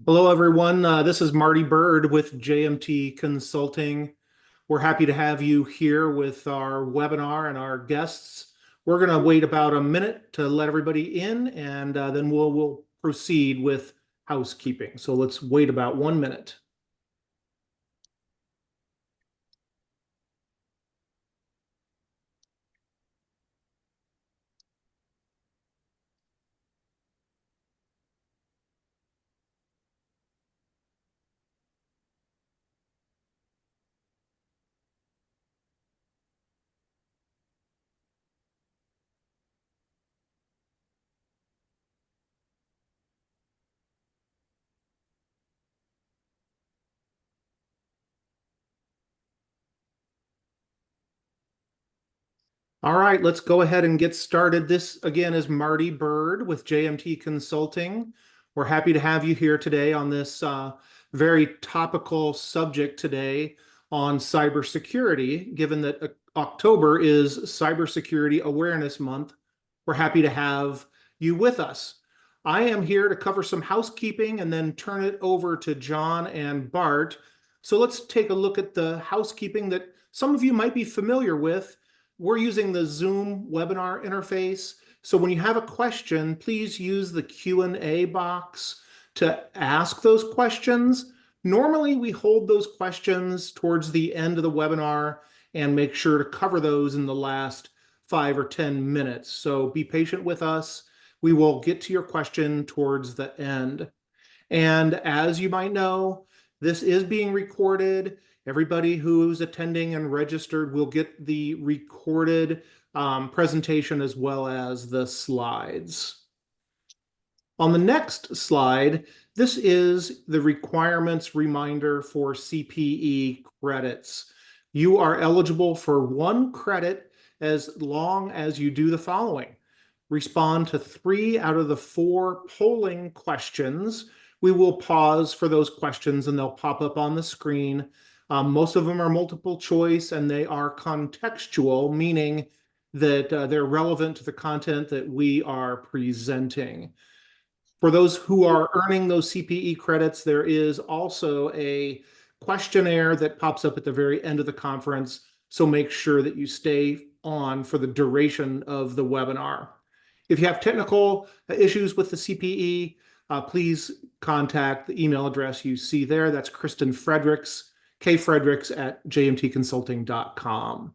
Hello, everyone. This is Marty Bird with JMT Consulting. We're happy to have you here with our webinar and our guests. We're going to wait about a minute to let everybody in, and then we'll proceed with housekeeping. So let's wait about 1 minute. All right, let's go ahead and get started. This again is Marty Bird with JMT Consulting. We're happy to have you here today on this very topical subject today on cybersecurity. Given that October is Cybersecurity Awareness Month, we're happy to have you with us. I am here to cover some housekeeping and then turn it over to John and Bart. So let's take a look at the housekeeping that some of you might be familiar with. We're using the Zoom webinar interface. So when you have a question, please use the Q&A box to ask those questions. Normally, we hold those questions towards the end of the webinar and make sure to cover those in the last 5 or 10 minutes. So be patient with us. We will get to your question towards the end. And as you might know, this is being recorded. Everybody who's attending and registered will get the recorded presentation as well as the slides. On the next slide, this is the requirements reminder for CPE credits. You are eligible for 1 credit as long as you do the following. Respond to 3 out of the 4 polling questions. We will pause for those questions and they'll pop up on the screen. Most of them are multiple choice and they are contextual, meaning that they're relevant to the content that we are presenting. For those who are earning those CPE credits, there is also a questionnaire that pops up at the very end of the conference. So make sure that you stay on for the duration of the webinar. If you have technical issues with the CPE, please contact the email address you see there. That's Kristen Fredericks, kfredericks@jmtconsulting.com.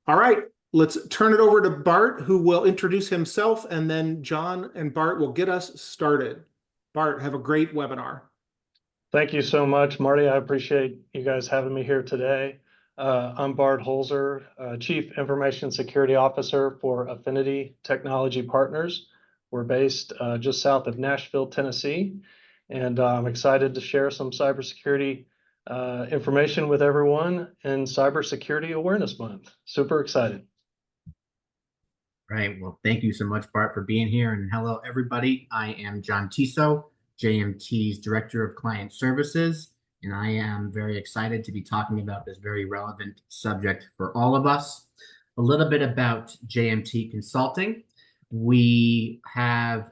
All right, let's turn it over to Bart, who will introduce himself, and then John and Bart will get us started. Bart, have a great webinar. Thank you so much, Marty. I appreciate you guys having me here today. I'm Bart Holzer, Chief Information Security Officer for Affinity Technology Partners. We're based just south of Nashville, Tennessee, and I'm excited to share some cybersecurity information with everyone in Cybersecurity Awareness Month. Super excited. Right. Well, thank you so much, Bart, for being here. And hello, everybody. I am John Tiso, JMT's Director of Client Services, and I am very excited to be talking about this very relevant subject for all of us. A little bit about JMT Consulting. We have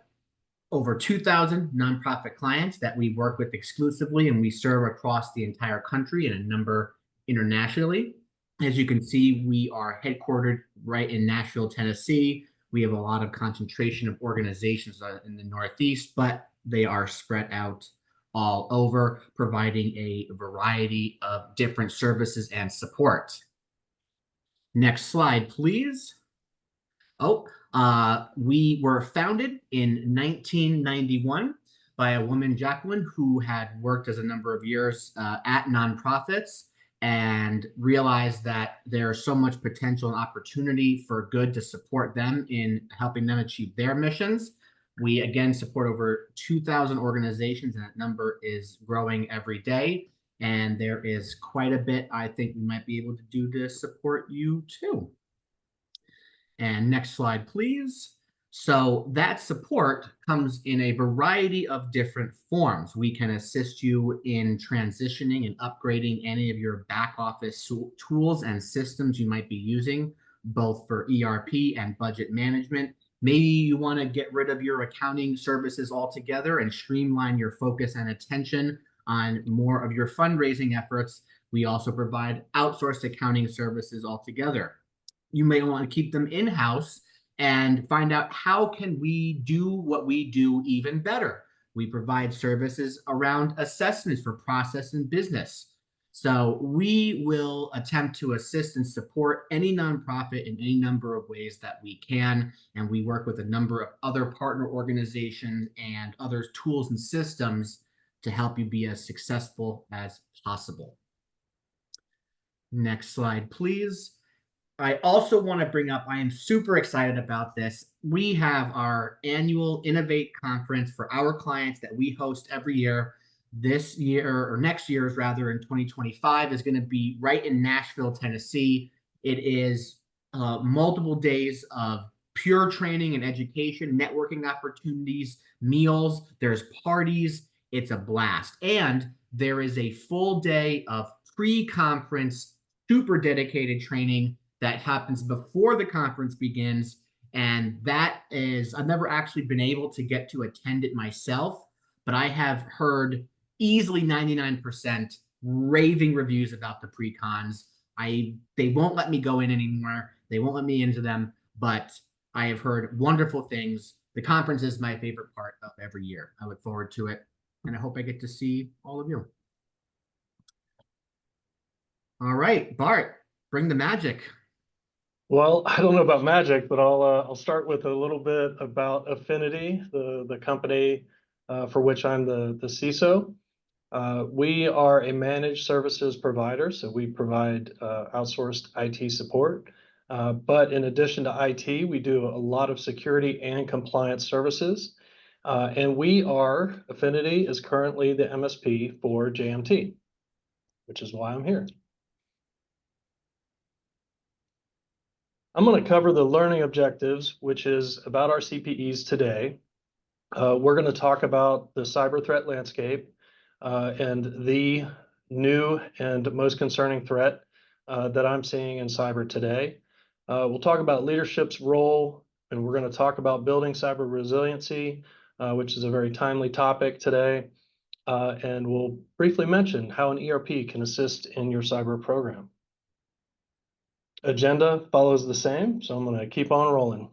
over 2,000 nonprofit clients that we work with exclusively, and we serve across the entire country and a number internationally. As you can see, we are headquartered right in Nashville, Tennessee. We have a lot of concentration of organizations in the Northeast, but they are spread out all over, providing a variety of different services and support. Next slide, please. We were founded in 1991 by a woman, Jacqueline, who had worked as a number of years at nonprofits and realized that there's so much potential and opportunity for good to support them in helping them achieve their missions. We, again, support over 2,000 organizations, and that number is growing every day. And there is quite a bit I think we might be able to do to support you too. And next slide, please. So that support comes in a variety of different forms. We can assist you in transitioning and upgrading any of your back office tools and systems you might be using, both for ERP and budget management, Maybe you want to get rid of your accounting services altogether and streamline your focus and attention on more of your fundraising efforts. We also provide outsourced accounting services altogether. You may want to keep them in-house and find out how can we do what we do even better. We provide services around assessments for process and business. So we will attempt to assist and support any nonprofit in any number of ways that we can. And we work with a number of other partner organizations and other tools and systems to help you be as successful as possible. Next slide, please. I also want to bring up, I am super excited about this. We have our annual Innovate conference for our clients that we host every year. This year, or next year's rather, in 2025, is going to be right in Nashville, Tennessee. It is multiple days of pure training and education, networking opportunities, meals, there's parties. It's a blast. And there is a full day of pre-conference, super dedicated training that happens before the conference begins. And that is, I've never actually been able to get to attend it myself, but I have heard easily 99% raving reviews about the pre-cons. They won't let me go in anymore. They won't let me into them, but I have heard wonderful things. The conference is my favorite part of every year. I look forward to it, and I hope I get to see all of you. All right, Bart, bring the magic. Well, I don't know about magic, but I'll start with a little bit about Affinity, the company for which I'm the CISO. We are a managed services provider, so we provide outsourced IT support. But in addition to IT, we do a lot of security and compliance services. And Affinity is currently the MSP for JMT, which is why I'm here. I'm going to cover the learning objectives, which is about our CPEs today. We're going to talk about the cyber threat landscape and the new and most concerning threat that I'm seeing in cyber today. We'll talk about leadership's role, and we're going to talk about building cyber resiliency, which is a very timely topic today. And we'll briefly mention how an ERP can assist in your cyber program. Agenda follows the same, so I'm going to keep on rolling.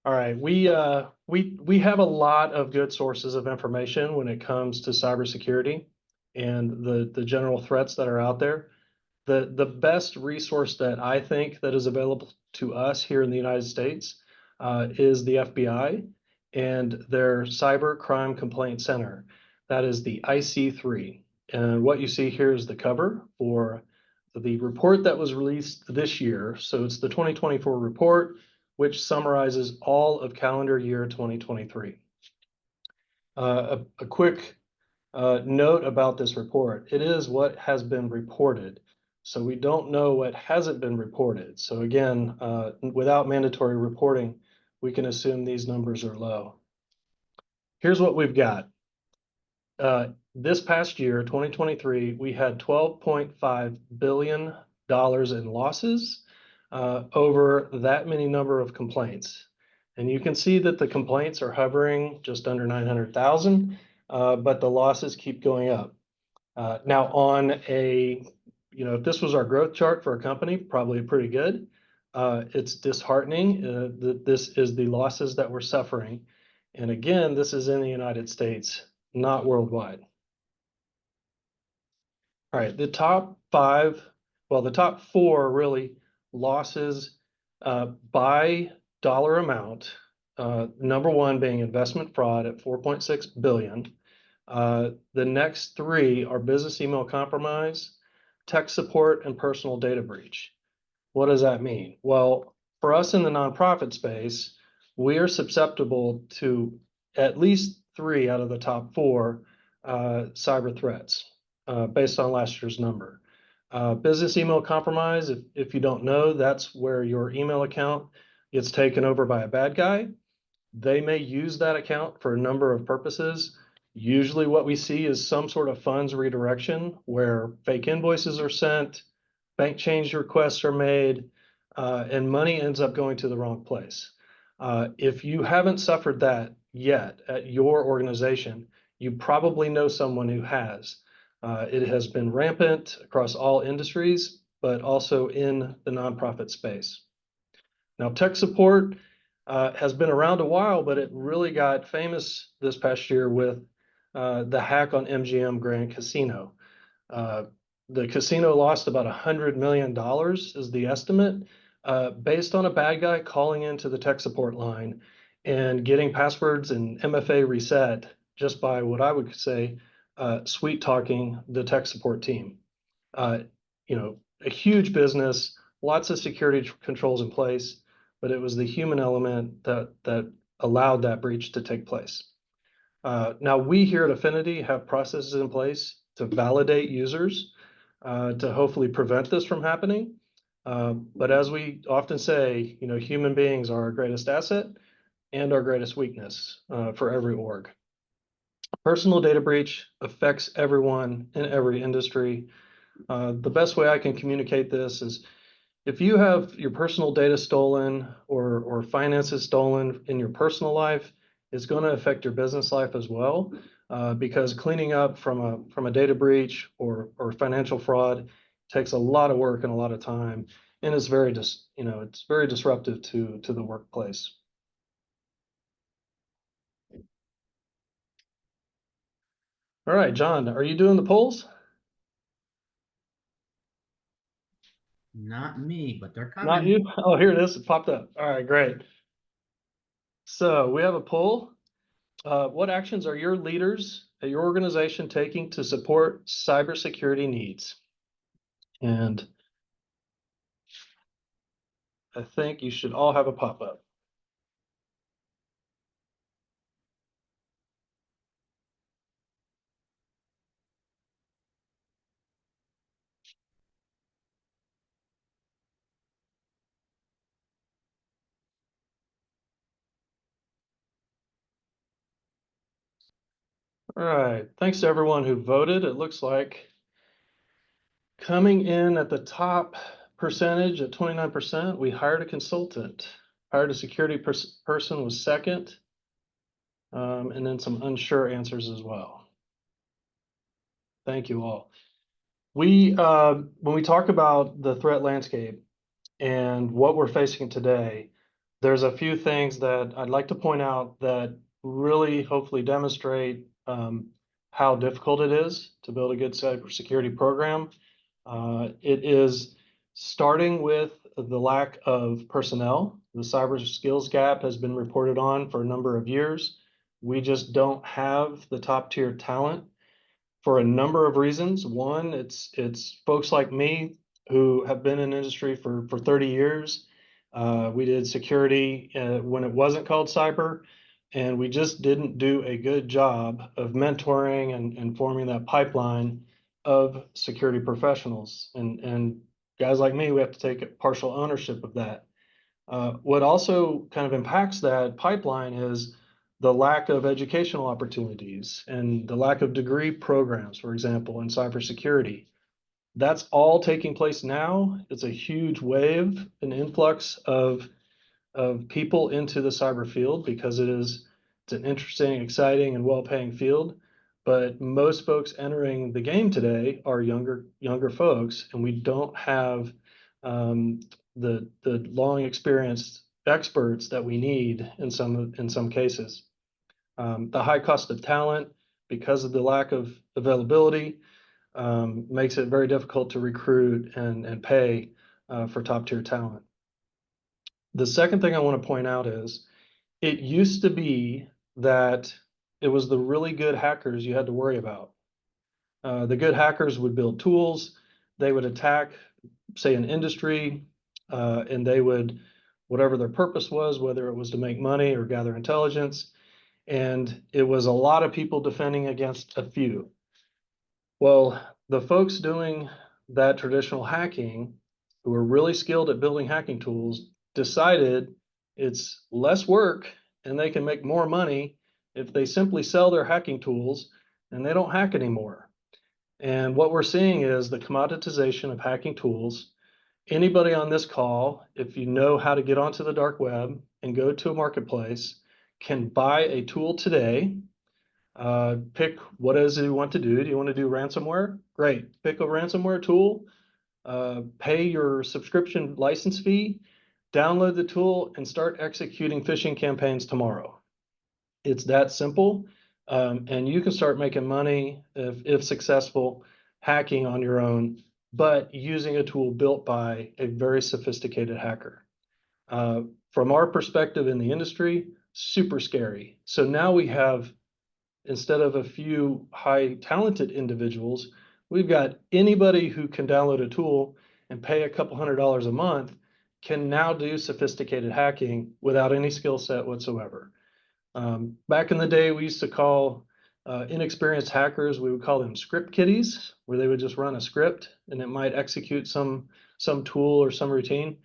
All right, we have a lot of good sources of information when it comes to cybersecurity and the general threats that are out there. The best resource that I think that is available to us here in the United States is the FBI and their Cyber Crime Complaint Center. That is the IC3. And what you see here is the cover for the report that was released this year. So it's the 2024 report, which summarizes all of calendar year 2023. A quick note about this report. It is what has been reported. So we don't know what hasn't been reported. So again, without mandatory reporting, we can assume these numbers are low. Here's what we've got. This past year, 2023, we had $12.5 billion in losses over that many number of complaints. And you can see that the complaints are hovering just under 900,000, but the losses keep going up. Now on if this was our growth chart for a company, probably pretty good. It's disheartening that this is the losses that we're suffering. And again, this is in the United States, not worldwide. All right, the top four really losses by dollar amount. Number one being investment fraud at 4.6 billion. The next three are business email compromise, tech support, and personal data breach. What does that mean? Well, for us in the nonprofit space, we are susceptible to at least 3 out of the top 4 cyber threats based on last year's number. Business email compromise, if you don't know, that's where your email account gets taken over by a bad guy. They may use that account for a number of purposes. Usually what we see is some sort of funds redirection where fake invoices are sent, bank change requests are made, and money ends up going to the wrong place. If you haven't suffered that yet at your organization, you probably know someone who has. It has been rampant across all industries, but also in the nonprofit space. Now, tech support has been around a while, but it really got famous this past year with the hack on MGM Grand Casino. Uh, the casino lost about $100 million is the estimate, based on a bad guy calling into the tech support line and getting passwords and MFA reset just by what I would say sweet talking the tech support team. Uh, a huge business, lots of security controls in place, but it was the human element that allowed that breach to take place. Now, we here at Affinity have processes in place to validate users to hopefully prevent this from happening. But as we often say, human beings are our greatest asset and our greatest weakness for every org. Personal data breach affects everyone in every industry. The best way I can communicate this is if you have your personal data stolen or finances stolen in your personal life, it's going to affect your business life as well, because cleaning up from a data breach or financial fraud takes a lot of work and a lot of time, and it's very it's very disruptive to the workplace. All right, John, are you doing the polls? Not me, but they're Not coming. you? Oh, here it is. It popped up. All right, great. So we have a poll. What actions are your leaders at your organization taking to support cybersecurity needs? And I think you should all have a pop-up. All right, thanks to everyone who voted. It looks like coming in at the top percentage at 29%, we hired a consultant. Hired a security person was second, and then some unsure answers as well. Thank you all. When we talk about the threat landscape and what we're facing today, there's a few things that I'd like to point out that really hopefully demonstrate how difficult it is to build a good cybersecurity program. It is starting with the lack of personnel. The cyber skills gap has been reported on for a number of years. We just don't have the top tier talent for a number of reasons. One, it's folks like me who have been in industry for 30 years. We did security when it wasn't called cyber, and we just didn't do a good job of mentoring and forming that pipeline of security professionals. And guys like me, we have to take partial ownership of that. What also kind of impacts that pipeline is the lack of educational opportunities and the lack of degree programs, for example, in cybersecurity. That's all taking place now. It's a huge wave, an influx of people into the cyber field because it's an interesting, exciting, and well-paying field. But most folks entering the game today are younger folks, and we don't have the long experienced experts that we need in some cases. The high cost of talent because of the lack of availability makes it very difficult to recruit and pay for top tier talent. The second thing I want to point out is it used to be that it was the really good hackers you had to worry about. The good hackers would build tools, they would attack, say, an industry, and they would, whatever their purpose was, whether it was to make money or gather intelligence, and it was a lot of people defending against a few. Well, the folks doing that traditional hacking, who are really skilled at building hacking tools, decided it's less work and they can make more money if they simply sell their hacking tools and they don't hack anymore. And what we're seeing is the commoditization of hacking tools anybody on this call, if you know how to get onto the dark web and go to a marketplace, can buy a tool today. Pick what is it you want to do. Do you want to do ransomware? Great. Pick a ransomware tool, pay your subscription license fee, download the tool, and start executing phishing campaigns tomorrow. It's that simple. And you can start making money if successful, hacking on your own, but using a tool built by a very sophisticated hacker. From our perspective in the industry, super scary. So now we have, instead of a few high talented individuals, we've got anybody who can download a tool and pay a couple $100s a month can now do sophisticated hacking without any skill set whatsoever. Back in the day, we used to call inexperienced hackers, we would call them script kiddies, where they would just run a script and it might execute some tool or some routine.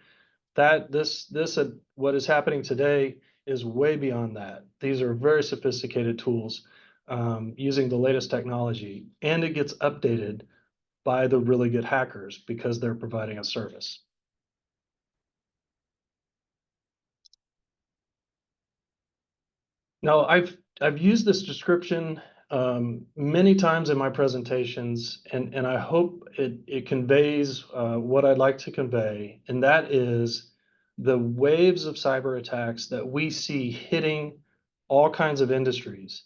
What is happening today is way beyond that. These are very sophisticated tools using the latest technology, and it gets updated by the really good hackers because they're providing a service. Now, I've used this description many times in my presentations, and I hope it conveys what I'd like to convey, and that is the waves of cyber attacks that we see hitting all kinds of industries.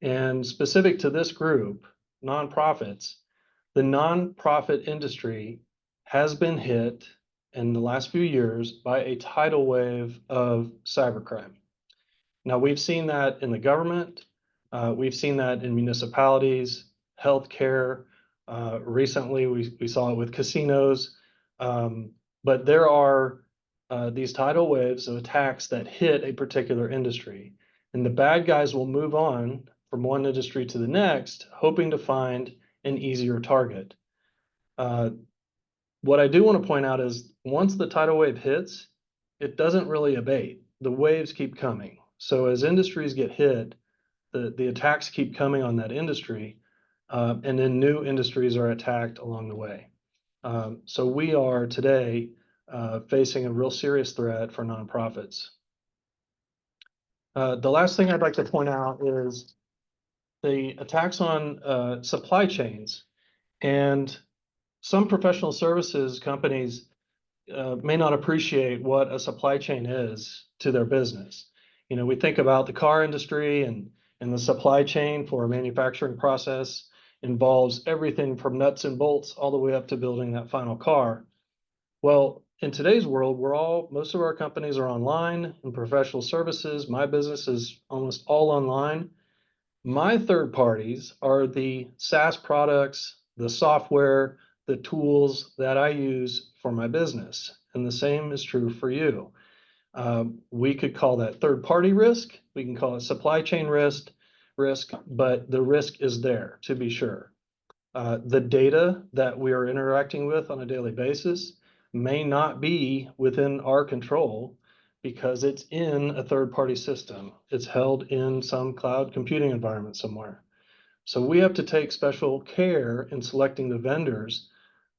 And specific to this group, nonprofits, the nonprofit industry has been hit in the last few years by a tidal wave of cybercrime. Now, we've seen that in the government. We've seen that in municipalities, healthcare. Recently, we saw it with casinos. But there are these tidal waves of attacks that hit a particular industry. And the bad guys will move on from one industry to the next, hoping to find an easier target. What I do want to point out is once the tidal wave hits, it doesn't really abate. The waves keep coming. So as industries get hit, the attacks keep coming on that industry, and then new industries are attacked along the way. So we are today facing a real serious threat for nonprofits. The last thing I'd like to point out is the attacks on supply chains. And some professional services companies may not appreciate what a supply chain is to their business. You know, we think about the car industry and the supply chain for a manufacturing process involves everything from nuts and bolts all the way up to building that final car. Well, in today's world, most of our companies are online and professional services. My business is almost all online. My third parties are the SaaS products, the software, the tools that I use for my business. And the same is true for you. We could call that third party risk. We can call it supply chain risk, but the risk is there to be sure. The data that we are interacting with on a daily basis may not be within our control because it's in a third-party system. It's held in some cloud computing environment somewhere. So we have to take special care in selecting the vendors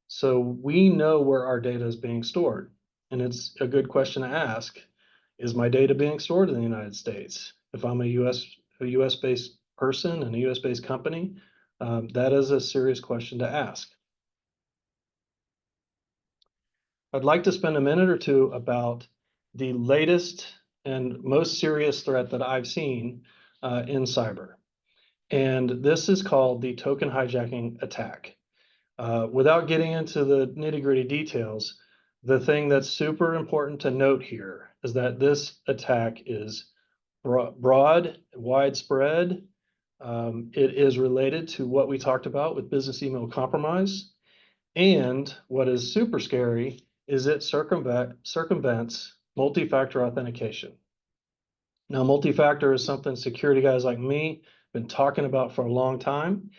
so we know where our data is being stored. And it's a good question to ask. Is my data being stored in the United States? If I'm a US-based person and a US-based company, that is a serious question to ask. I'd like to spend a minute or two about the latest and most serious threat that I've seen in cyber. And this is called the token hijacking attack. Without getting into the nitty-gritty details, the thing that's super important to note here is that this attack is broad, widespread. It is related to what we talked about with business email compromise. And what is super scary is it circumvents multi-factor authentication. Now, multi-factor is something security guys like me have been talking about for a long time.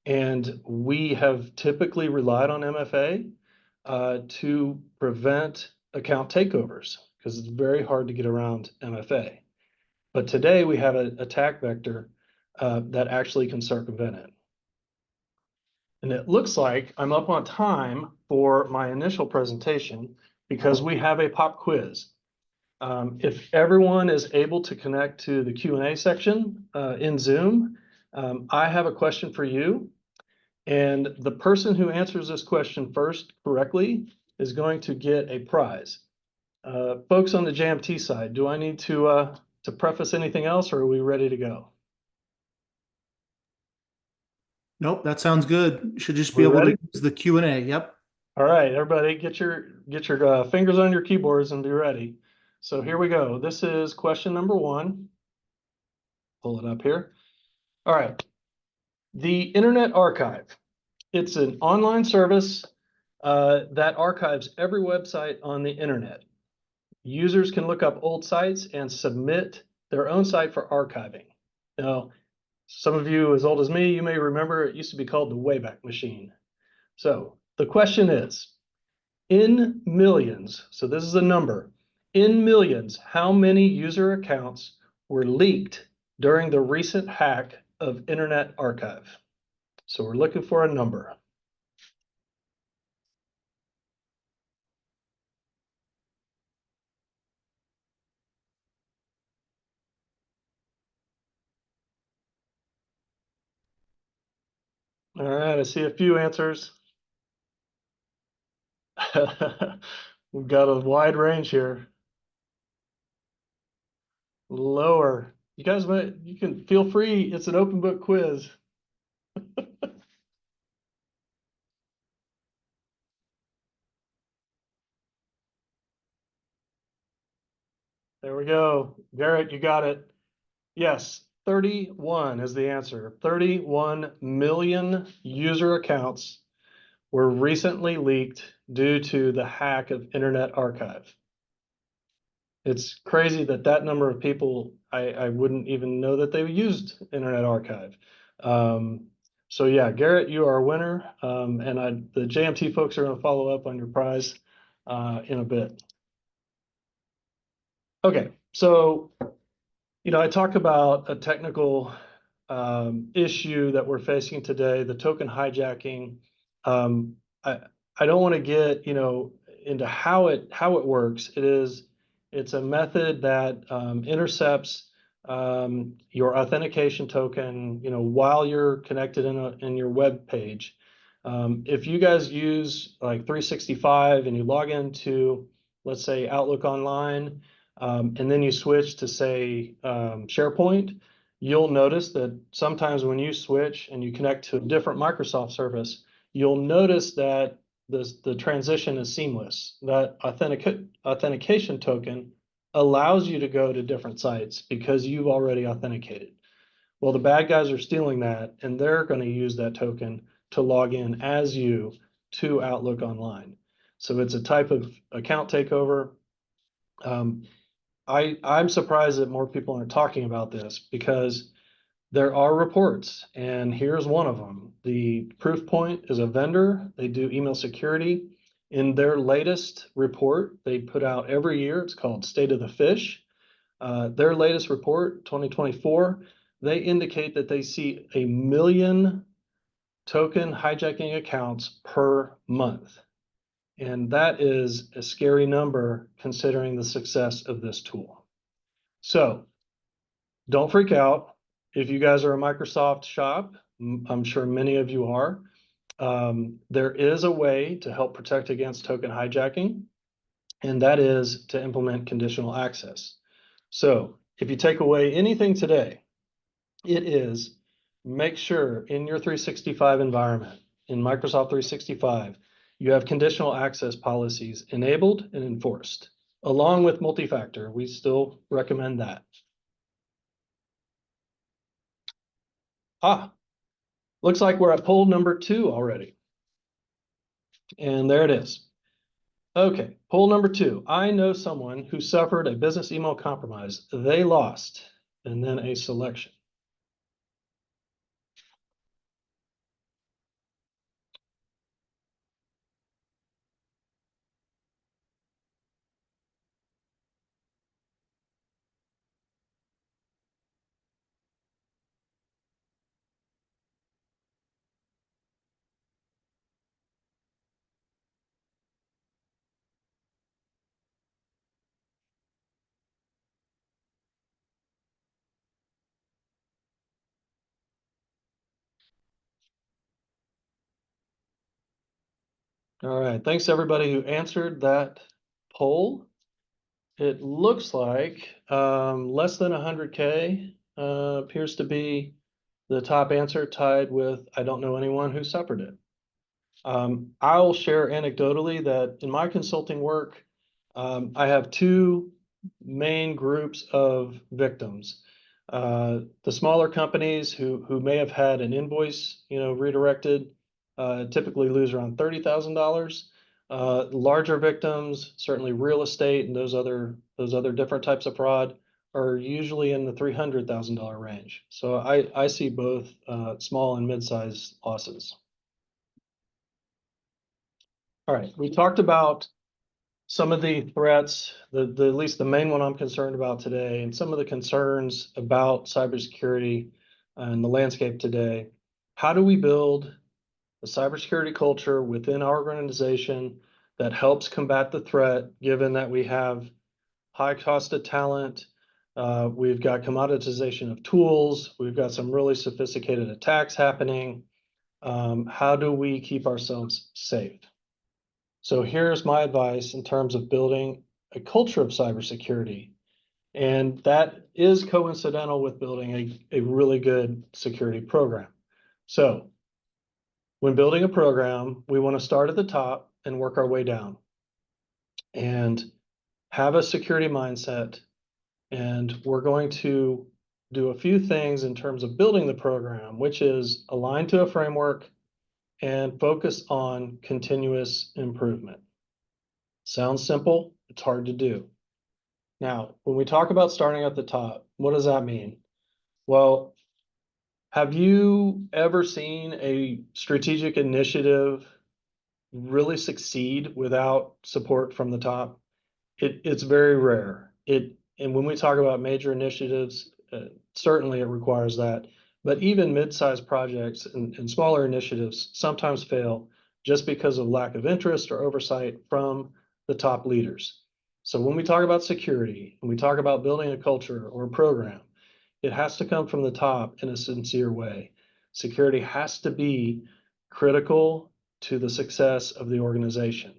And we have typically relied on MFA to prevent account takeovers because it's very hard to get around MFA. But today we have an attack vector that actually can circumvent it. And it looks like I'm up on time for my initial presentation because we have a pop quiz. If everyone is able to connect to the Q&A section in Zoom, I have a question for you. And the person who answers this question first correctly is going to get a prize. Folks on the JMT side, do I need to preface anything else, or are we ready to go? Nope, that sounds good. Should just be We're able to ready? use the Q&A. Yep. All right, everybody, get your fingers on your keyboards and be ready. So here we go. This is question number 1. Pull it up here. All right. The Internet Archive. It's an online service that archives every website on the internet. Users can look up old sites and submit their own site for archiving. Now, some of you as old as me, you may remember it used to be called the Wayback Machine. So the question is, in millions, so this is a number, in millions, how many user accounts were leaked during the recent hack of Internet Archive? So we're looking for a number. All right, I see a few answers. We've got a wide range here. Lower. You guys, you can feel free. It's an open book quiz. There we go. Garrett, you got it. Yes, 31 is the answer. 31 million user accounts were recently leaked due to the hack of Internet Archive. It's crazy that that number of people, I wouldn't even know that they used Internet Archive. So yeah, Garrett, you are a winner. And the JMT folks are going to follow up on your prize in a bit. Okay, so I talk about a technical issue that we're facing today, the token hijacking. Um, I I don't want to get into how it works. It's a method that intercepts your authentication token, while you're connected in your web page. If you guys use like 365 and you log into, let's say, Outlook Online, and then you switch to say SharePoint, you'll notice that sometimes when you switch and you connect to a different Microsoft service, you'll notice that the transition is seamless. That authentication token allows you to go to different sites because you've already authenticated. Well, the bad guys are stealing that, and they're going to use that token to log in as you to Outlook Online. So it's a type of account takeover. I'm surprised that more people aren't talking about this because there are reports, and here's one of them. The Proofpoint is a vendor. They do email security. In their latest report, they put out every year, it's called State of the Fish. Their latest report, 2024, they indicate that they see 1 million token hijacking accounts per month. And that is a scary number considering the success of this tool. So don't freak out. If you guys are a Microsoft shop, I'm sure many of you are, there is a way to help protect against token hijacking, and that is to implement conditional access. So if you take away anything today, it is make sure in your 365 environment, in Microsoft 365, you have conditional access policies enabled and enforced, along with multi-factor. We still recommend that. Looks like we're at poll number 2 already. And there it is. Okay, poll number 2. I know someone who suffered a business email compromise. They lost, and then a selection. All right, thanks everybody who answered that poll. It looks like less than 100K appears to be the top answer, tied with I don't know anyone who suffered it. I'll share anecdotally that in my consulting work, I have two main groups of victims. The smaller companies who may have had an invoice, redirected, typically lose around $30,000. Larger victims, certainly real estate and those other different types of fraud, are usually in the $300,000 range. So I see both small and mid-sized losses. All right, we talked about some of the threats, at least the main one I'm concerned about today, and some of the concerns about cybersecurity and the landscape today. How do we build a cybersecurity culture within our organization that helps combat the threat, given that we have high cost of talent, we've got commoditization of tools, we've got some really sophisticated attacks happening. How do we keep ourselves safe? So here's my advice in terms of building a culture of cybersecurity. And that is coincidental with building a really good security program. So when building a program, we want to start at the top and work our way down and have a security mindset. And we're going to do a few things in terms of building the program, which is align to a framework and focus on continuous improvement. Sounds simple, it's hard to do. Now, when we talk about starting at the top, what does that mean? Well, have you ever seen a strategic initiative really succeed without support from the top? It's very rare. And when we talk about major initiatives, certainly it requires that. But even mid-sized projects and smaller initiatives sometimes fail just because of lack of interest or oversight from the top leaders. So when we talk about security and we talk about building a culture or a program, it has to come from the top in a sincere way. Security has to be critical to the success of the organization.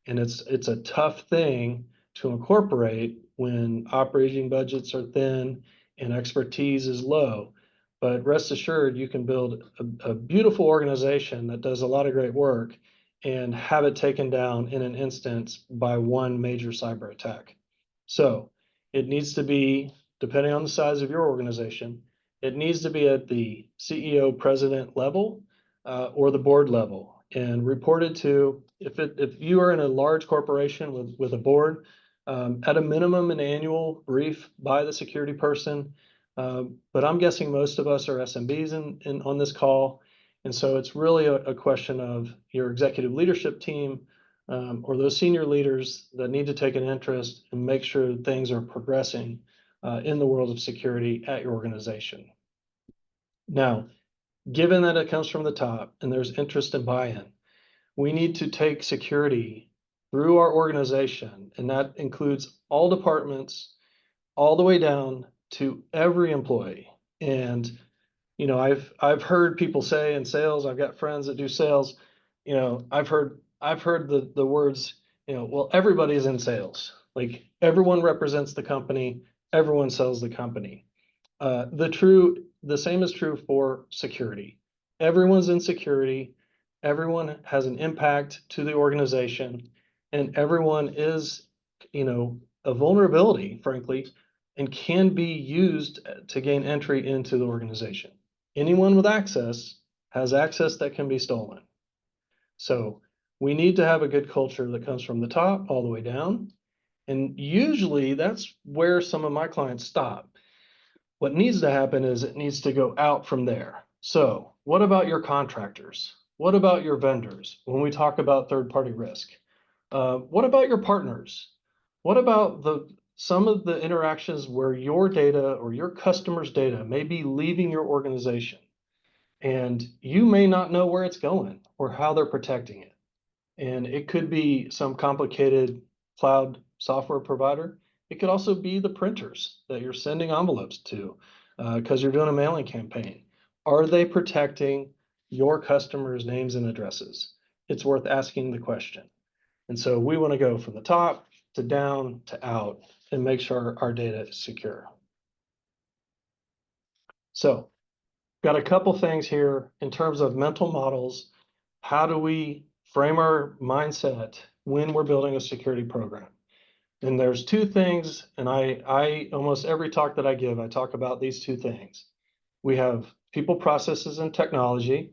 And it's a tough thing to incorporate when operating budgets are thin and expertise is low. But rest assured, you can build a beautiful organization that does a lot of great work and have it taken down in an instance by one major cyber attack. So it needs to be, depending on the size of your organization, it needs to be at the CEO president level or the board level and reported to, if you are in a large corporation with a board, at a minimum, an annual brief by the security person. But I'm guessing most of us are SMBs on this call. And so it's really a question of your executive leadership team or those senior leaders that need to take an interest and make sure things are progressing in the world of security at your organization. Now, given that it comes from the top and there's interest and buy-in, we need to take security through our organization, and that includes all departments, all the way down to every employee. And I've heard people say in sales, I've got friends that do sales, I've heard the words, well, everybody's in sales. Like everyone represents the company, everyone sells the company. The same is true for security. Everyone's in security, everyone has an impact to the organization, and everyone is, a vulnerability, frankly, and can be used to gain entry into the organization. Anyone with access has access that can be stolen. So we need to have a good culture that comes from the top all the way down. And usually that's where some of my clients stop. What needs to happen is it needs to go out from there. So what about your contractors? What about your vendors when we talk about third-party risk? What about your partners? What about some of the interactions where your data or your customers' data may be leaving your organization and you may not know where it's going or how they're protecting it? And it could be some complicated cloud software provider. It could also be the printers that you're sending envelopes to because you're doing a mailing campaign. Are they protecting your customers' names and addresses? it's worth asking the question. And so we want to go from the top to down to out and make sure our data is secure. So got a couple things here in terms of mental models. How do we frame our mindset when we're building a security program? And there's two things, and I almost every talk that I give, I talk about these two things. We have people, processes, and technology,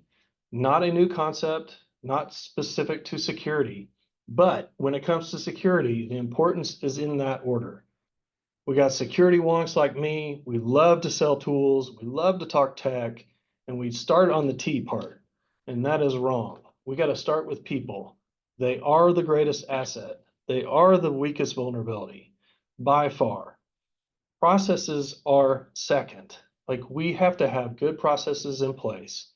not a new concept, not specific to security. But when it comes to security, the importance is in that order. We got security wonks like me. We love to sell tools. We love to talk tech, and we start on the T part, and that is wrong. We got to start with people. They are the greatest asset. They are the weakest vulnerability by far. Processes are second. Like we have to have good processes in place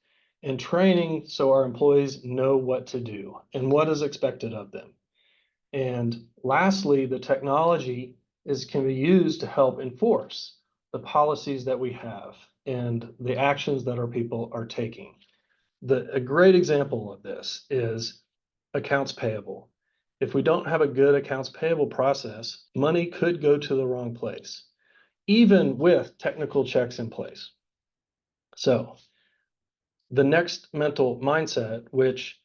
and training so our employees know what to do and what is expected of them. And lastly, the technology can be used to help enforce the policies that we have and the actions that our people are taking. A great example of this is accounts payable. If we don't have a good accounts payable process, money could go to the wrong place, even with technical checks in place. So the next mental mindset, which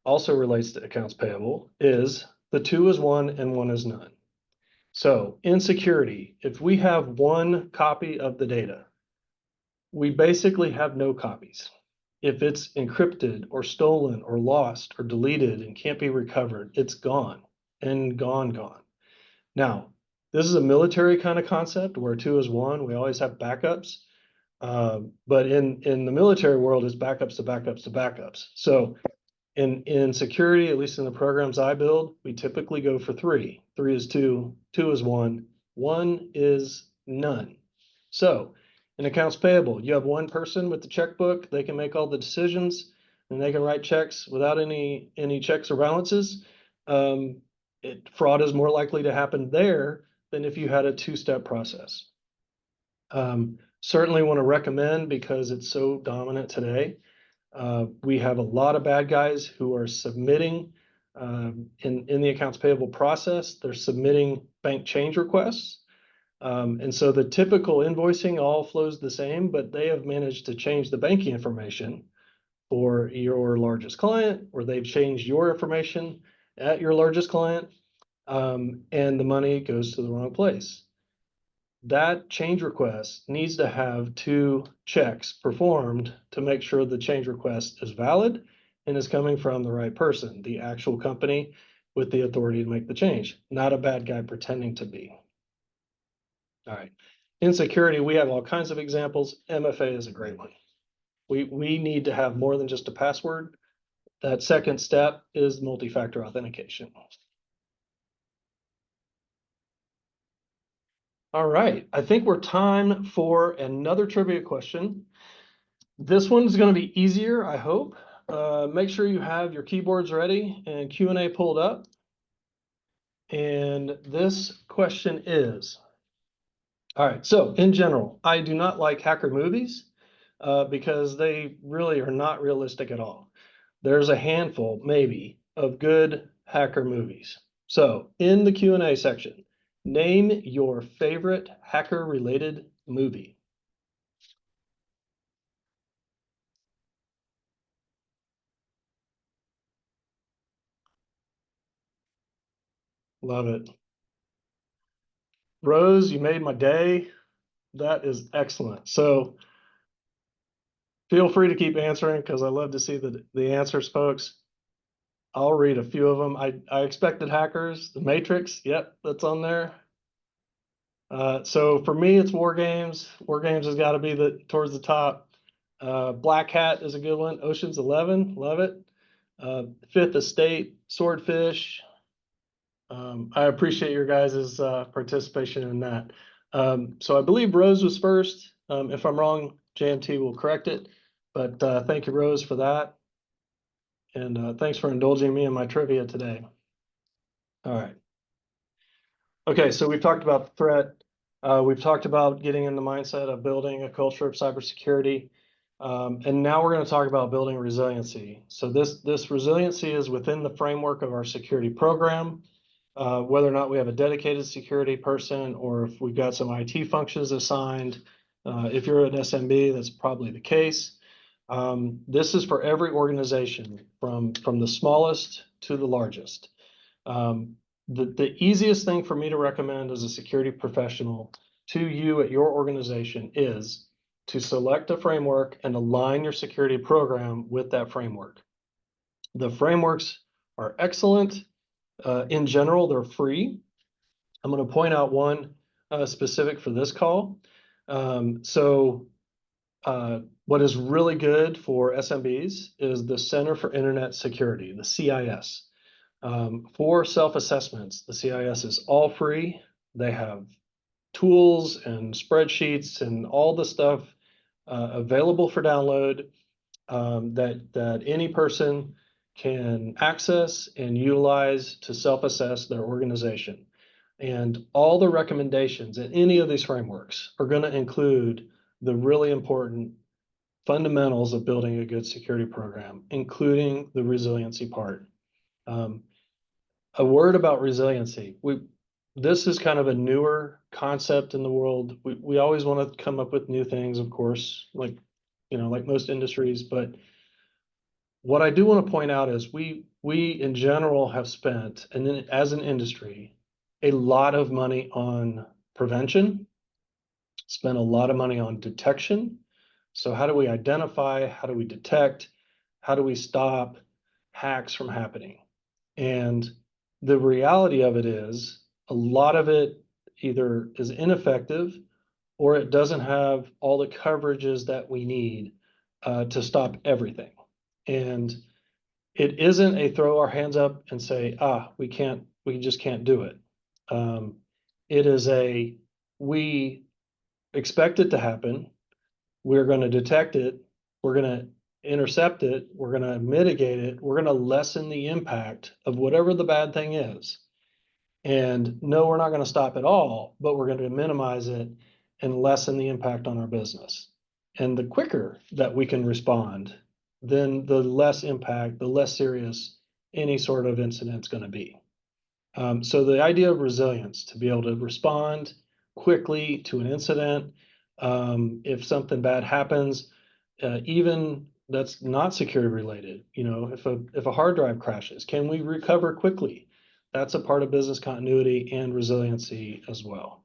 also relates to accounts payable, is the two is one and one is none. So in security, if we have one copy of the data, we basically have no copies. If it's encrypted or stolen or lost or deleted and can't be recovered, it's gone and gone. Now, this is a military kind of concept where two is one. We always have backups. But in the military world, it's backups to backups to backups. So in security, at least in the programs I build, we typically go for three. Three is two, two is one is none. So in accounts payable, you have one person with the checkbook, they can make all the decisions and they can write checks without any checks or balances. Fraud is more likely to happen there than if you had a two-step process. Certainly want to recommend, because it's so dominant today, we have a lot of bad guys who are submitting in the accounts payable process. They're submitting bank change requests. And so the typical invoicing all flows the same, but they have managed to change the banking information for your largest client, or they've changed your information at your largest client, and the money goes to the wrong place. That change request needs to have two checks performed to make sure the change request is valid and is coming from the right person, the actual company with the authority to make the change, not a bad guy pretending to be. All right. In security, we have all kinds of examples. MFA is a great one. We need to have more than just a password. That second step is multi-factor authentication. All right, I think we're time for another trivia question. This one's going to be easier, I hope. Make sure you have your keyboards ready and Q&A pulled up. And this question is, all right, so in general, I do not like hacker movies because they really are not realistic at all. There's a handful, maybe, of good hacker movies. So in the Q&A section, name your favorite hacker-related movie. Love it. Rose, you made my day. That is excellent. So feel free to keep answering because I love to see the answers, folks. I'll read a few of them. I expected hackers, The Matrix. Yep, that's on there. So for me, it's War Games. War Games has got to be towards the top. Black Hat is a good one. Ocean's 11, love it. Fifth Estate, Swordfish. I appreciate your guys' participation in that. So I believe Rose was first. If I'm wrong, JMT will correct it. But thank you, Rose, for that. And thanks for indulging me in my trivia today. All right. Okay, so we've talked about the threat. We've talked about getting in the mindset of building a culture of cybersecurity. And now we're going to talk about building resiliency. So this resiliency is within the framework of our security program. Whether or not we have a dedicated security person or if we've got some IT functions assigned. If you're an SMB, that's probably the case. This is for every organization from the smallest to the largest. The easiest thing for me to recommend as a security professional to you at your organization is to select a framework and align your security program with that framework. The frameworks are excellent. In general, they're free. I'm going to point out one specific for this call. What is really good for SMBs is the Center for Internet Security, the CIS. For self-assessments, the CIS is all free. They have tools and spreadsheets and all the stuff available for download that any person can access and utilize to self-assess their organization. And all the recommendations in any of these frameworks are going to include the really important fundamentals of building a good security program, including the resiliency part. A word about resiliency. This is kind of a newer concept in the world. We always want to come up with new things, of course, like most industries. But what I do want to point out is we in general have spent, and then as an industry, a lot of money on prevention, spent a lot of money on detection. So how do we identify? How do we detect? How do we stop hacks from happening? And the reality of it is a lot of it either is ineffective or it doesn't have all the coverages that we need to stop everything. And it isn't a throw our hands up and say, we just can't do it. It is we expect it to happen. We're going to detect it. We're going to intercept it. We're going to mitigate it. We're going to lessen the impact of whatever the bad thing is. And no, we're not going to stop it all, but we're going to minimize it and lessen the impact on our business. And the quicker that we can respond, then the less impact, the less serious any sort of incident's going to be. So the idea of resilience, to be able to respond quickly to an incident, if something bad happens, even that's not security related, if a hard drive crashes, can we recover quickly? That's a part of business continuity and resiliency as well.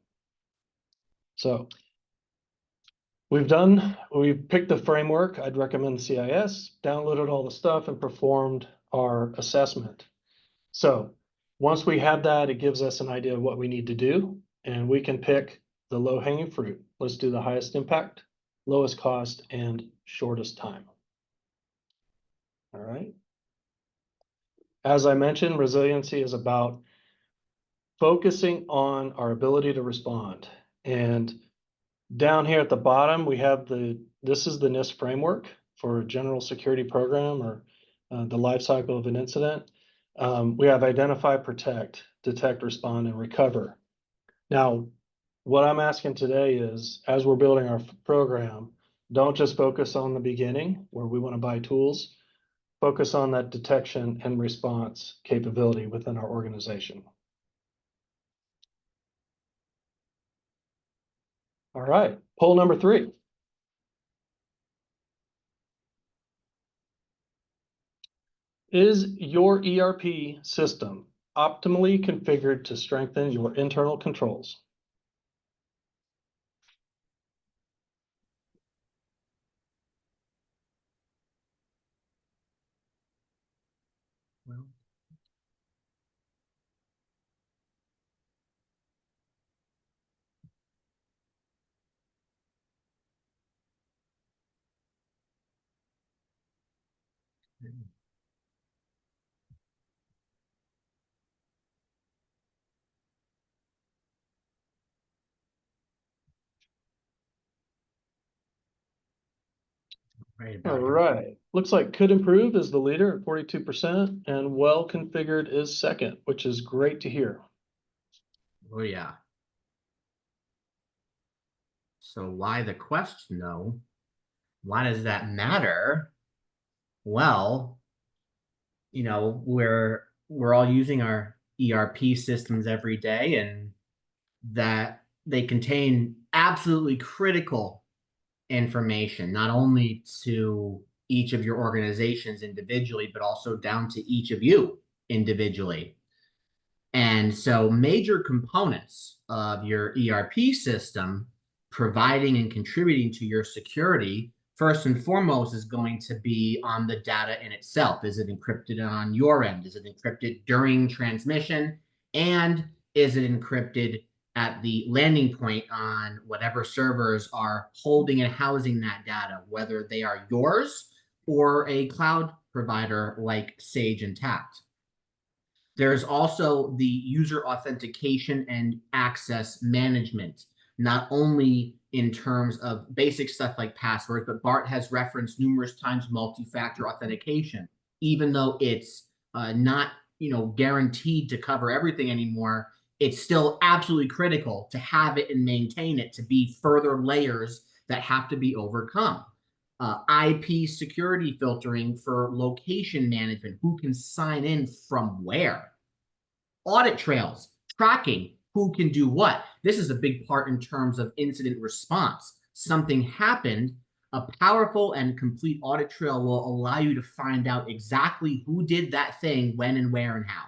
So we've picked the framework. I'd recommend CIS, downloaded all the stuff and performed our assessment. So once we have that, it gives us an idea of what we need to do, and we can pick the low-hanging fruit. Let's do the highest impact, lowest cost, and shortest time. All right. As I mentioned, resiliency is about focusing on our ability to respond. And down here at the bottom, we have this is the NIST framework for a general security program or the life cycle of an incident. We have identify, protect, detect, respond, and recover. Now, what I'm asking today is, as we're building our program, don't just focus on the beginning where we want to buy tools, focus on that detection and response capability within our organization. All right, poll number 3. Is your ERP system optimally configured to strengthen your internal controls? Well, right All about right, looks like could improve is the leader at 42% and well configured is second, which is great to hear. Oh yeah. So why the question though? Why does that matter? Well, we're all using our ERP systems every day, and that they contain absolutely critical information, not only to each of your organizations individually, but also down to each of you individually. And so major components of your ERP system providing and contributing to your security, first and foremost, is going to be on the data in itself. Is it encrypted on your end? Is it encrypted during transmission? And is it encrypted at the landing point on whatever servers are holding and housing that data, whether they are yours or a cloud provider like Sage and Tact? There's also the user authentication and access management, not only in terms of basic stuff like passwords, but Bart has referenced numerous times multi-factor authentication, even though it's not guaranteed to cover everything anymore. It's still absolutely critical to have it and maintain it, to be further layers that have to be overcome. IP security filtering for location management, who can sign in from where, audit trails, tracking who can do what. This is a big part in terms of incident response. Something happened, a powerful and complete audit trail will allow you to find out exactly who did that thing, when and where and how.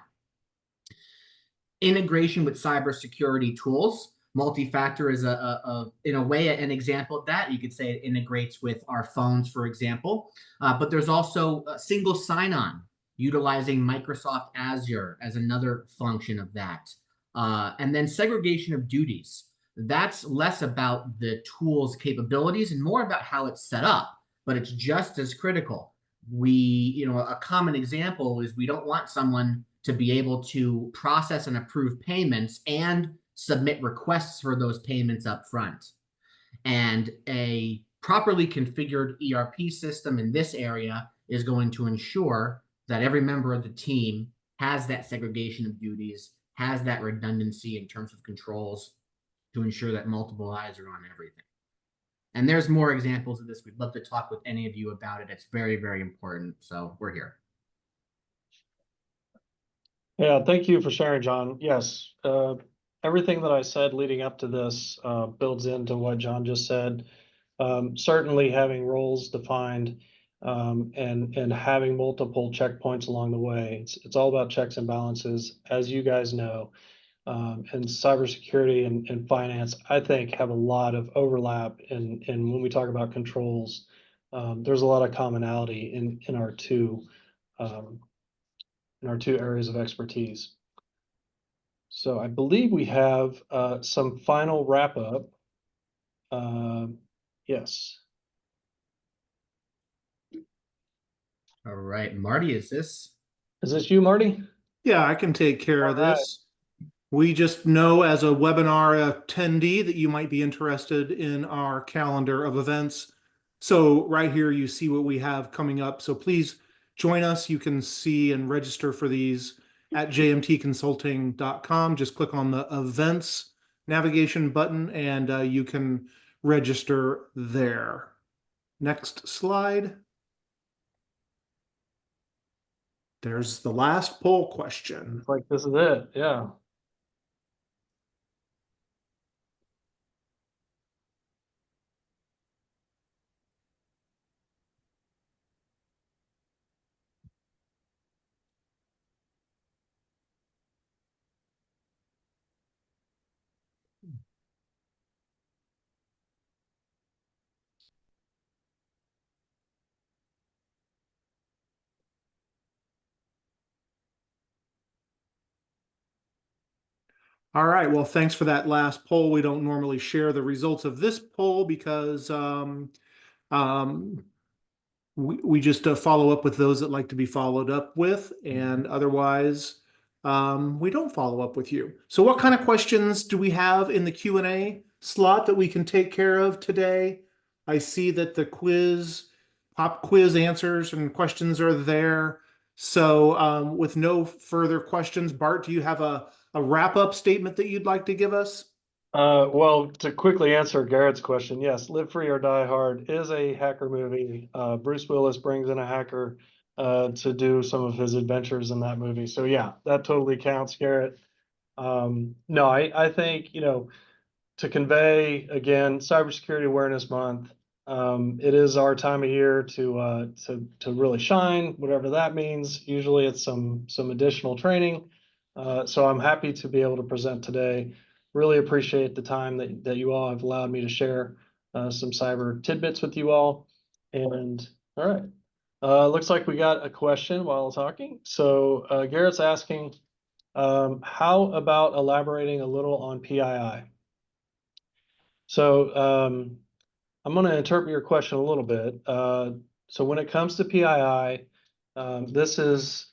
Integration with cybersecurity tools. Multi-factor is in a way an example of that. You could say it integrates with our phones, for example, but there's also a single sign-on utilizing Microsoft Azure as another function of that. And then segregation of duties. That's less about the tool's capabilities and more about how it's set up, but it's just as critical. A common example is we don't want someone to be able to process and approve payments and submit requests for those payments up front. And a properly configured ERP system in this area is going to ensure that every member of the team has that segregation of duties, has that redundancy in terms of controls to ensure that multiple eyes are on everything. And there's more examples of this. We'd love to talk with any of you about it. It's very, very important. So we're here. Yeah, thank you for sharing, John. Yes, everything that I said leading up to this builds into what John just said. Certainly having roles defined and having multiple checkpoints along the way. It's all about checks and balances, as you guys know. And cybersecurity and finance, I think, have a lot of overlap. And when we talk about controls, there's a lot of commonality in our two areas of expertise. So I believe we have some final wrap up. Yes. All right, Marty, is this? Is this you, Marty? Yeah, I can take care of All right. this. We just know as a webinar attendee that you might be interested in our calendar of events. So right here, you see what we have coming up. So please join us. You can see and register for these at jmtconsulting.com. Just click on the events navigation button and you can register there. Next slide. There's the last poll question. It's like this is it. Yeah. All right. Well, thanks for that last poll. We don't normally share the results of this poll because um, we just follow up with those that like to be followed up with, and otherwise we don't follow up with you. So what kind of questions do we have in the Q&A slot that we can take care of today? I see that the pop quiz answers and questions are there. So with no further questions, Bart, do you have a wrap-up statement that you'd like to give us? Well, to quickly answer Garrett's question, yes, Live Free or Die Hard is a hacker movie. Bruce Willis brings in a hacker to do some of his adventures in that movie. So yeah, that totally counts, Garrett. No, I think, to convey again, Cybersecurity Awareness Month. It is our time of year to really shine, whatever that means. Usually it's some additional training. So I'm happy to be able to present today. Really appreciate the time that you all have allowed me to share some cyber tidbits with you all. And all right. Looks like we got a question while talking. So Garrett's asking, how about elaborating a little on PII? So I'm going to interpret your question a little bit. So when it comes to PII, this is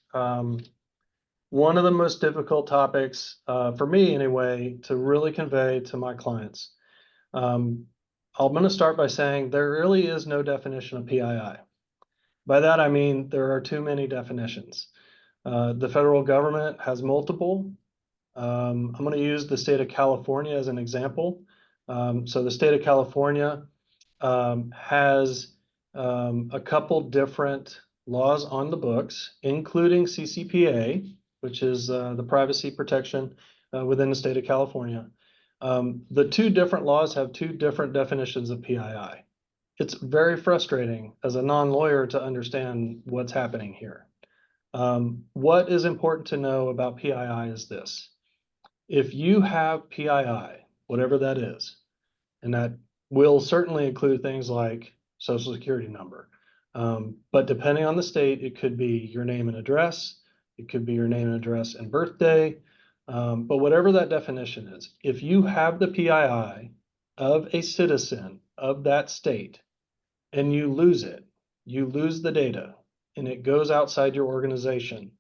one of the most difficult topics for me anyway to really convey to my clients. I'm going to start by saying there really is no definition of PII. By that I mean there are too many definitions. The federal government has multiple. I'm going to use the state of California as an example. So the state of California has a couple different laws on the books, including CCPA, which is the privacy protection within the state of California. The two different laws have two different definitions of PII. It's very frustrating as a non-lawyer to understand what's happening here. What is important to know about PII is this. If you have PII, whatever that is, and that will certainly include things like social security number. But depending on the state, it could be your name and address. It could be your name and address and birthday. But whatever that definition is, if you have the PII of a citizen of that state and you lose it, you lose the data and it goes outside your organization,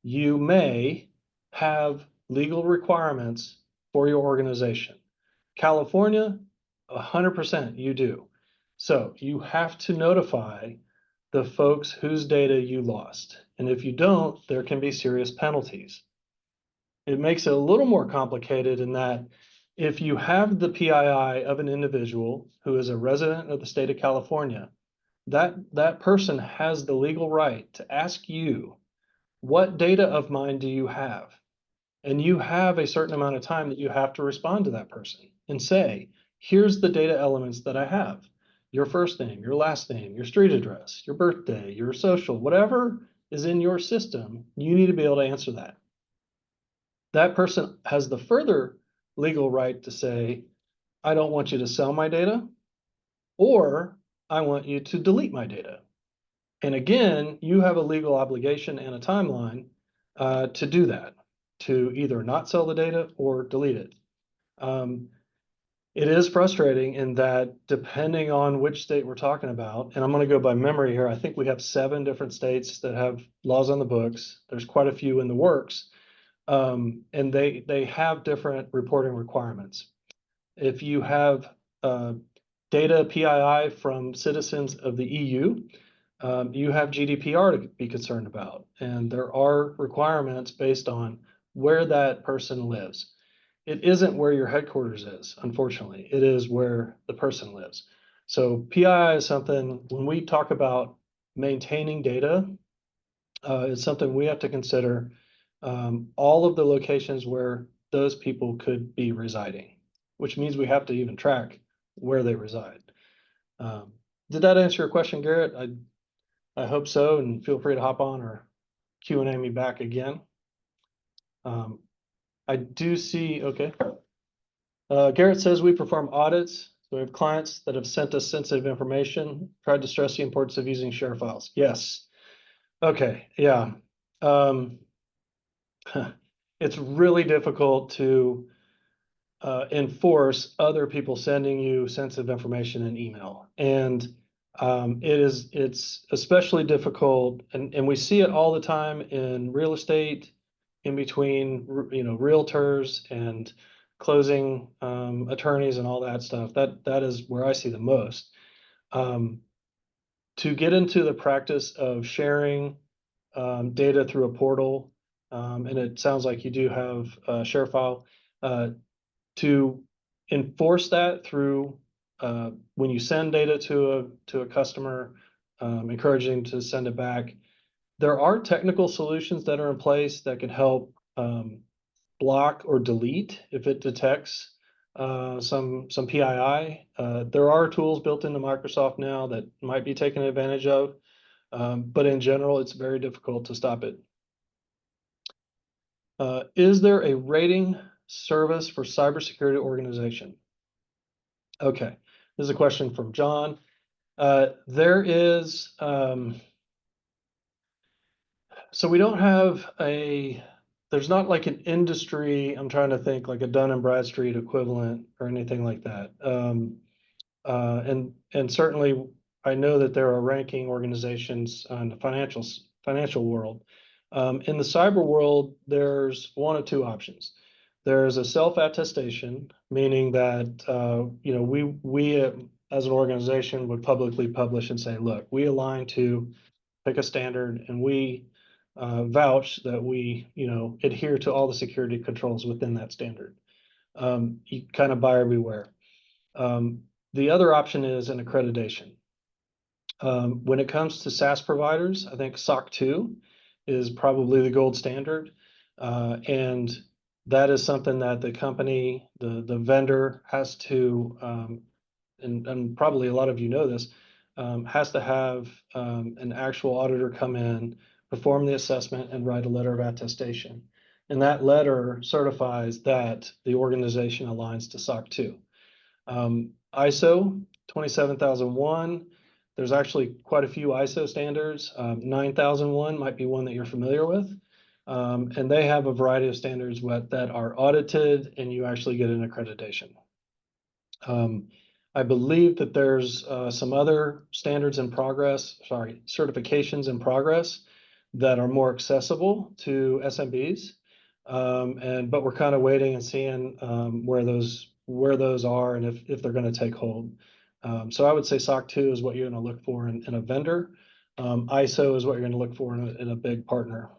you may have legal requirements for your organization. California, 100% you do. So you have to notify the folks whose data you lost. And if you don't, there can be serious penalties. It makes it a little more complicated in that if you have the PII of an individual who is a resident of the state of California, that person has the legal right to ask you, what data of mine do you have? And you have a certain amount of time that you have to respond to that person and say, here's the data elements that I have. Your first name, your last name, your street address, your birthday, your social, whatever is in your system, you need to be able to answer that. That person has the further legal right to say, I don't want you to sell my data, or I want you to delete my data. And again, you have a legal obligation and a timeline to do that, to either not sell the data or delete it. It is frustrating in that depending on which state we're talking about, and I'm going to go by memory here, I think we have 7 different states that have laws on the books. There's quite a few in the works, and they have different reporting requirements. If you have data PII from citizens of the EU, you have GDPR to be concerned about, and there are requirements based on where that person lives. It isn't where your headquarters is, unfortunately. It is where the person lives. So PII is something, when we talk about maintaining data, it's something we have to consider all of the locations where those people could be residing, which means we have to even track where they reside. Did that answer your question, Garrett? I hope so, and feel free to hop on or Q&A me back again. I do see, okay. Garrett says we perform audits. So we have clients that have sent us sensitive information, tried to stress the importance of using share files. Yes. Okay, yeah. It's really difficult to enforce other people sending you sensitive information in email. And it's especially difficult, and we see it all the time in real estate, in between, realtors and closing attorneys and all that stuff. That is where I see the most. To get into the practice of sharing data through a portal, and it sounds like you do have a share file, to enforce that through when you send data to a customer, encouraging to send it back. There are technical solutions that are in place that can help block or delete if it detects some PII. There are tools built into Microsoft now that might be taken advantage of, but in general, it's very difficult to stop it. Is there a rating service for cybersecurity organization? Okay, this is a question from John. There is, so we don't have there's not like an industry, I'm trying to think like a Dun and Bradstreet equivalent or anything like that. And certainly I know that there are ranking organizations in the financial world. In the cyber world, there's one of two options. There's a self-attestation, meaning that we as an organization would publicly publish and say, look, we align to pick a standard, and we vouch that we adhere to all the security controls within that standard. You kind of buyer beware. The other option is an accreditation. When it comes to SaaS providers, I think SOC 2 is probably the gold standard. And that is something that the company, the vendor has to, and probably a lot of you know this, has to have an actual auditor come in, perform the assessment, and write a letter of attestation. And that letter certifies that the organization aligns to SOC 2. ISO 27001, there's actually quite a few ISO standards. 9001 might be one that you're familiar with. And they have a variety of standards that are audited, and you actually get an accreditation. I believe that there's some other certifications in progress that are more accessible to SMBs. But we're kind of waiting and seeing where those are and if they're going to take hold. So I would say SOC 2 is what you're going to look for in a vendor. ISO is what you're going to look for in a big partner.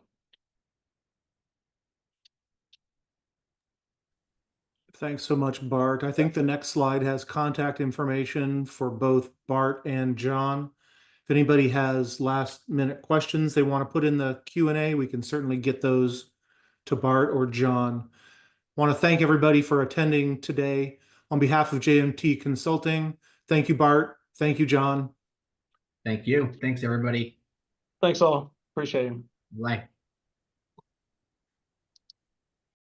Thanks so much, Bart. I think the next slide has contact information for both Bart and John. If anybody has last minute questions they want to put in the Q&A, we can certainly get those to Bart or John. I want to thank everybody for attending today. On behalf of JMT Consulting, thank you, Bart. Thank you, John. Thank you. Thanks, everybody. Thanks all. Appreciate it. Bye.